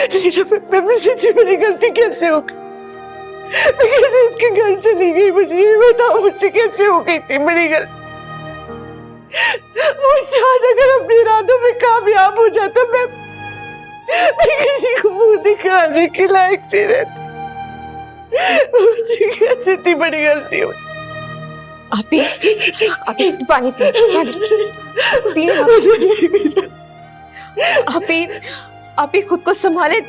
मैं मुझसे इतनी बड़ी गलती कैसे हो गई? मैं कैसे उसके घर चली गई? मुझे ये बताओ, मुझसे कैसे हो गई इतनी बड़ी गलती? वो इंसान अगर अपने इरादों में कामयाब हो जाता, मैं किसी को मुंह दिखाने के लायक नहीं रहती। मुझे कैसे इतनी बड़ी गलती हो? आप पानी पिए, आप ही खुद को संभाले,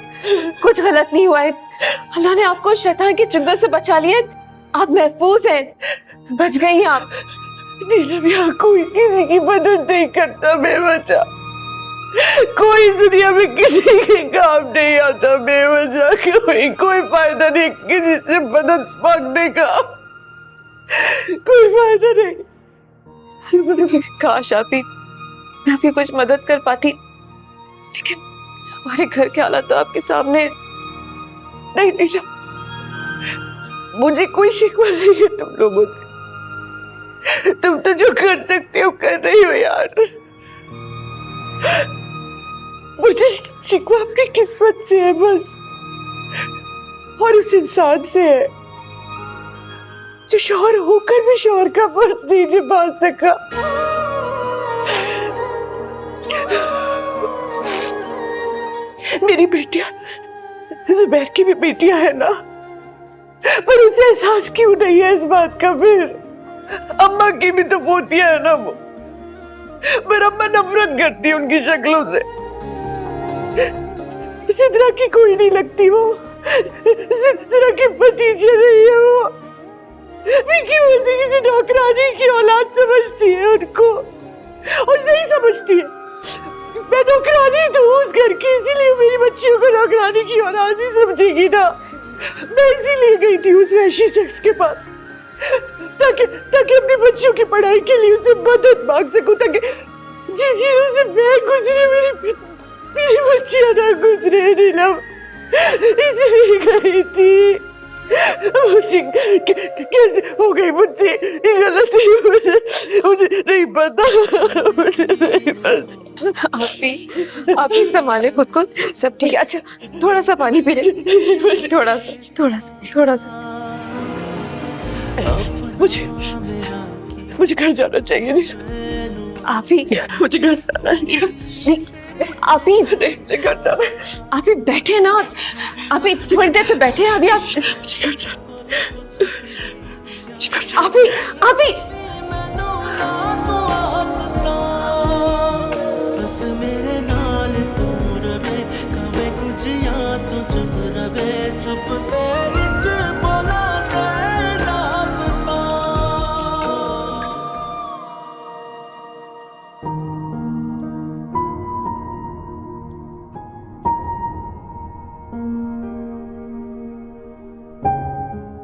कुछ गलत नहीं हुआ है। अल्लाह ने आपको शैतान के चुंगल से बचा लिया है, आप महफूज हैं, बच गई आप। नीलम, यहाँ कोई किसी की मदद नहीं करता बेवजह, कोई दुनिया में किसी के काम नहीं आता बेवजह, कोई फायदा नहीं किसी से मदद मांगने का, कोई फायदा नहीं। काश आप ही कुछ मदद कर पाती, लेकिन हमारे घर के हालात तो आपके सामने। नहीं नीलम, मुझे कोई शिकवा नहीं है तुम लोगों से, तुम तो जो कर सकते हो कर रही हो यार। मुझे शिकवा अपनी किस्मत से है बस, और उस इंसान से है जो शौहर होकर भी शौहर का फर्ज नहीं निभा सका। मेरी बेटियां, जुबैर की भी बेटियां है ना, पर उसे एहसास क्यों नहीं है इस बात का? फिर अम्मा की भी तो पोतियां है ना वो, पर अम्मा नफरत करती है उनकी शक्लों से। सिद्रा की कोई नहीं लगती वो, सिद्रा की भतीजी नहीं है वो, विकी उसे किसी नौकरानी की औलाद समझती है उनको, और सही समझती है। मैं नौकरानी तो उस घर की, इसीलिए मेरी बच्चियों को नौकरानी की औलाद ही समझेगी ना। मैं इसीलिए गई थी उस वैशी शख्स के पास, ताकि अपनी बच्चियों की पढ़ाई के लिए उसे मदद मांग सकूं, ताकि जी उसे मैं गुजरे, मेरी बच्चियां ना गुजरे नीलम, इसलिए गई थी। मुझे कैसे हो गई मुझसे ये गलती? मुझे नहीं पता, मुझे नहीं पता। आप ही संभाले खुद को, सब ठीक है। अच्छा थोड़ा सा पानी पी ले, थोड़ा सा। मुझे घर जाना चाहिए नीलम। आप ही, मुझे घर जाना है नीलम। नहीं आप ही, मुझे घर जाना है। आप ही बैठे ना, आप ही थोड़ी देर तो बैठे हैं अभी आप। मुझे घर जाना, आप ही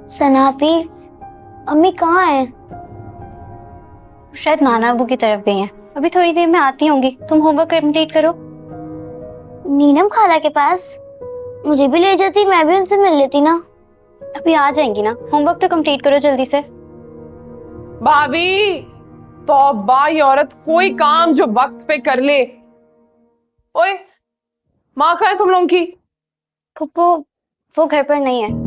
सनापी, अम्मी कहाँ है? शायद नाना अबू की तरफ गई हैं। अभी थोड़ी देर में आती होंगी, तुम होमवर्क कंप्लीट करो। नीलम खाला के पास? मुझे भी ले जाती, मैं भी उनसे मिल लेती ना। अभी आ जाएंगी ना, होमवर्क तो कंप्लीट करो जल्दी से। भाभी तौबा, ये औरत कोई काम जो वक्त पे कर ले। ओए माँ कहाँ है तुम लोगों की? फुप्पो वो घर पर नहीं है।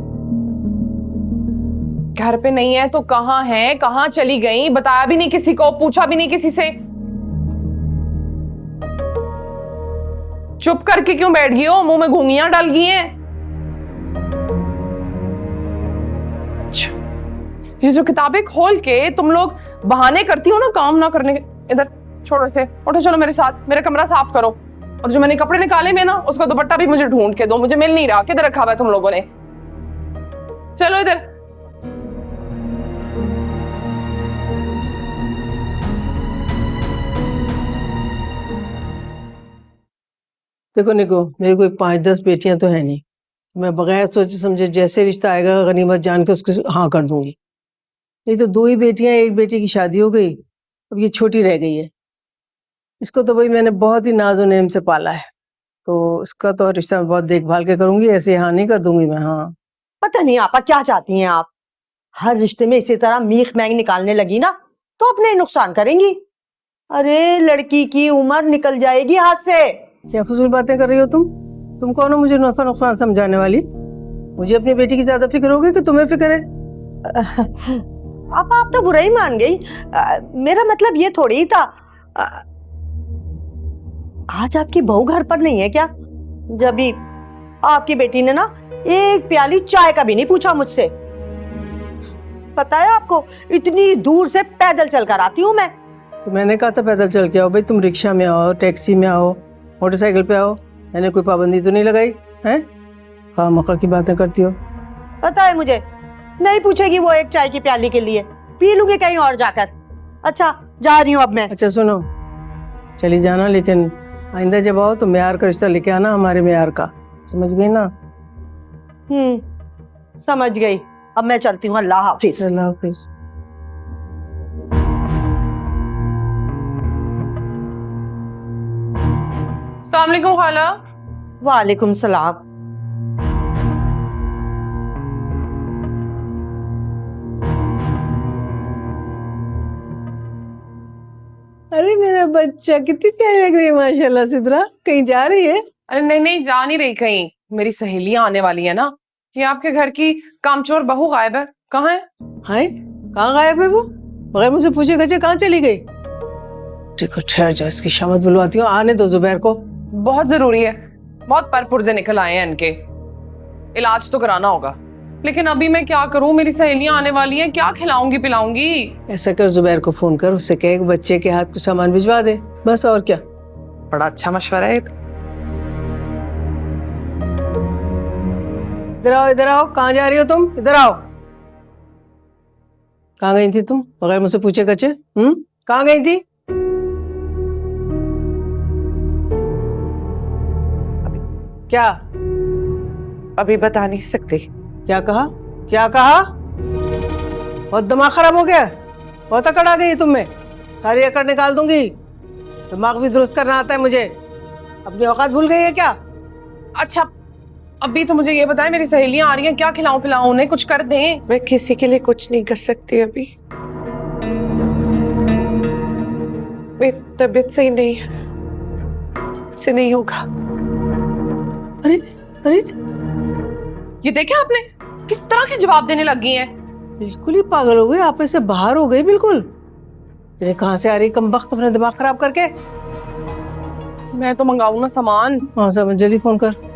घर पे नहीं है तो कहाँ है? कहाँ चली गई? बताया भी नहीं किसी को, पूछा भी नहीं किसी से। चुप करके क्यों बैठ गई हो? मुंह में घुंघियां डाल गई हैं। अच्छा, ये जो किताबें खोल के तुम लोग बहाने करती हो ना काम ना करने के। इधर छोड़ो इसे, उठो चलो मेरे साथ, मेरा कमरा साफ करो। और जो मैंने कपड़े निकाले में ना, उसका दुपट्टा भी मुझे ढूंढ के दो, मुझे मिल नहीं रहा। किधर रखा हुआ है तुम लोगों ने? चलो इधर। देखो निको, मेरी कोई 5-10 बेटियां तो है नहीं। मैं बगैर सोचे समझे जैसे रिश्ता आएगा गनीमत जान के उसको हाँ कर दूंगी। नहीं तो 2 ही बेटियां, एक बेटी की शादी हो गई, अब ये छोटी रह गई है। इसको तो भाई मैंने बहुत ही नाज़ो नेम से पाला है, तो इसका तो रिश्ता बहुत देखभाल के करूंगी, ऐसे हाँ नहीं कर दूंगी मैं। हाँ पता नहीं आपा क्या चाहती हैं आप। हर रिश्ते में इसी तरह मीख मैंग निकालने लगी ना तो अपने नुकसान करेंगी। अरे लड़की की उम्र निकल जाएगी हाथ से। क्या फजूल बातें कर रही हो तुम? तुम कौन हो मुझे नफा नुकसान समझाने वाली? मुझे अपनी बेटी की ज्यादा फिक्र होगी कि तुम्हें फिक्र है? अब आप तो बुरा ही मान गई। मेरा मतलब ये थोड़ी ही था। आज आपकी बहू घर पर नहीं है क्या? जब भी आपकी बेटी ने ना एक प्याली चाय का भी नहीं पूछा मुझसे। पता है आपको, इतनी दूर से पैदल चलकर आती हूँ मैं। तो मैंने कहा था पैदल चल के आओ भाई, तुम रिक्शा में आओ, टैक्सी में आओ, मोटरसाइकिल पे आओ, मैंने कोई पाबंदी तो नहीं लगाई है? हाँ मौका की बातें करती हो। पता है मुझे, नहीं पूछेगी वो एक चाय की प्याली के लिए, पी लूंगी कहीं और जाकर। अच्छा जा रही हूँ अब मैं। अच्छा सुनो, चली जाना लेकिन आइंदा जब आओ तो मेयार का रिश्ता लेके आना, हमारे मेयार का, समझ गई ना? समझ गई। अब मैं चलती हूँ, अल्लाह हाफिज। अल्लाह हाफिज। अस्सलाम वालेकुम खाला। वालेकुम सलाम। अरे मेरा बच्चा कितनी प्यारी लग रही है माशाल्लाह। सिद्रा कहीं जा रही है? अरे नहीं नहीं, जा नहीं रही कहीं। मेरी सहेलियां आने वाली है ना। ये आपके घर की कामचोर बहू गायब है, कहाँ है? हाय, कहाँ गायब है वो? बगैर मुझे पूछे गए कहाँ चली गई? देखो ठहर जा, इसकी शामत बुलवाती हूँ, आने दो जुबैर को। बहुत जरूरी है, बहुत परपुर्जे निकल आए हैं इनके। इलाज तो कराना होगा, लेकिन अभी मैं क्या करूं? मेरी सहेलियां आने वाली हैं, क्या खिलाऊंगी पिलाऊंगी? ऐसा कर, जुबैर को फोन कर, उससे कहे कि बच्चे के हाथ कुछ सामान भिजवा दे, बस और क्या। बड़ा अच्छा मशवरा है। इधर आओ, कहाँ जा रही हो तुम? इधर आओ। कहाँ गई थी तुम बगैर मुझसे पूछे कचे? कहाँ गई थी? क्या? अभी बता नहीं सकती। क्या कहा? क्या कहा? बहुत दिमाग खराब हो गया, बहुत अकड़ आ गई है तुम में। सारी अकड़ निकाल दूंगी। दिमाग भी दुरुस्त करना आता है मुझे। अपनी औकात भूल गई है क्या? अच्छा अभी तो मुझे ये बताएं, मेरी सहेलियां आ रही हैं, क्या खिलाऊं पिलाऊं उन्हें? कुछ कर दें। मैं किसी के लिए कुछ नहीं कर सकती अभी। मेरी तबीयत सही नहीं है, से नहीं होगा। अरे अरे, ये देखे आपने किस तरह के जवाब देने लग गई हैं? बिल्कुल ही पागल हो गई, आप ऐसे बाहर हो गई बिल्कुल। तेरे कहाँ से आ रही कमबख्त अपना दिमाग खराब करके? मैं तो मंगाऊं ना सामान। हाँ सब जल्दी फोन कर।